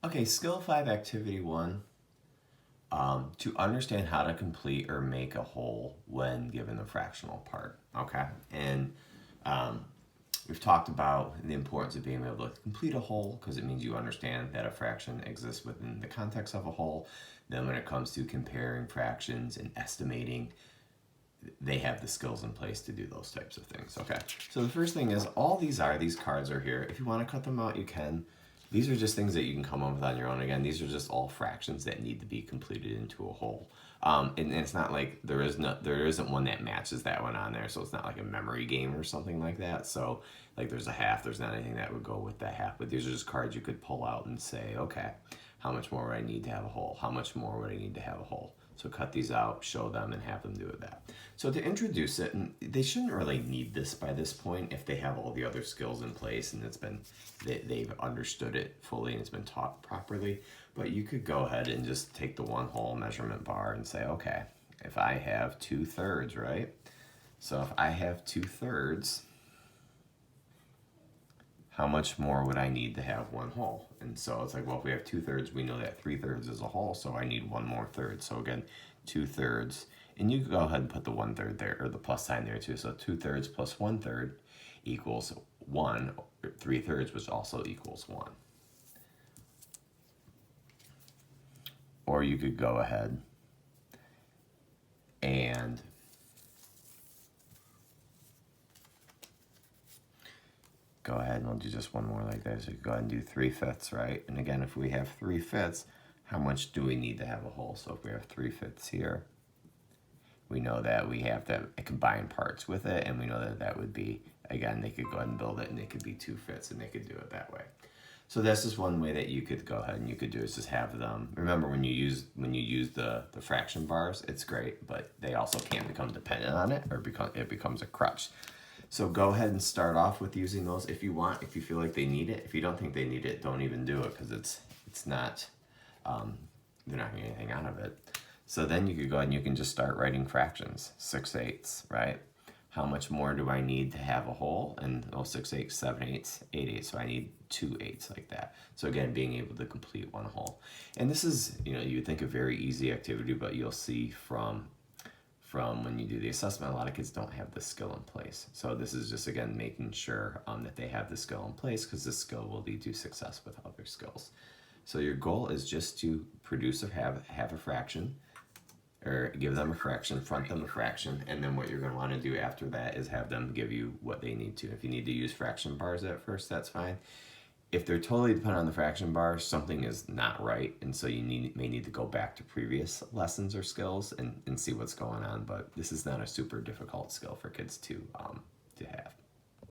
Okay, skill 5, activity 1. To understand how to complete or make a whole when given a fractional part. Okay, and um, we've talked about the importance of being able to complete a whole because it means you understand that a fraction exists within the context of a whole. Then when it comes to comparing fractions and estimating, they have the skills in place to do those types of things. Okay, so the first thing is these cards are here. If you want to cut them out, you can. These are just things that you can come up with on your own. Again, these are just all fractions that need to be completed into a whole. And it's not like there isn't one that matches that one on there, so it's not like a memory game or something like that. So like there's a half, there's not anything that would go with that half, but these are just cards you could pull out and say, okay, how much more would I need to have a whole? How much more would I need to have a whole? So cut these out, show them, and have them do that. So to introduce it, and they shouldn't really need this by this point if they have all the other skills in place and they've understood it fully and it's been taught properly. But you could go ahead and just take the one whole measurement bar and say, okay, if I have 2/3, right? So if I have 2/3, how much more would I need to have one whole? And so it's like, well, if we have 2/3, we know that 3/3 is a whole, so I need one more third. So again, 2/3, and you can go ahead and put the 1/3 there, or the plus sign there too. So 2/3 plus 1/3 equals 1, 3/3, which also equals 1. Or you could go ahead and we'll do just one more like this. So you go ahead and do 3/5, right? And again, if we have 3/5, how much do we need to have a whole? So if we have 3/5 here, we know that we have to combine parts with it, and we know that that would be, again, they could go ahead and build it, and it could be 2/5, and they could do it that way. So this is one way that you could go ahead and you could do is just have them. Remember, when you use the fraction bars, it's great, but they also can't become dependent on it, or it becomes a crutch. So go ahead and start off with using those if you want, if you feel like they need it. If you don't think they need it, don't even do it, because it's not, they're not getting anything out of it. So then you could go ahead and you can just start writing fractions, 6/8, right? How much more do I need to have a whole? And 6/8, 7/8, 8/8, so I need 2/8 like that. So again, being able to complete one whole. And this is, you would think a very easy activity, but you'll see from when you do the assessment, a lot of kids don't have the skill in place. So this is just, again, making sure that they have the skill in place, because this skill will lead to success with other skills. So your goal is just to produce or have a fraction, or give them a fraction, front them a fraction, and then what you're going to want to do after that is have them give you what they need to. If you need to use fraction bars at first, that's fine. If they're totally dependent on the fraction bars, something is not right, and so you may need to go back to previous lessons or skills and see what's going on. But this is not a super difficult skill for kids to have.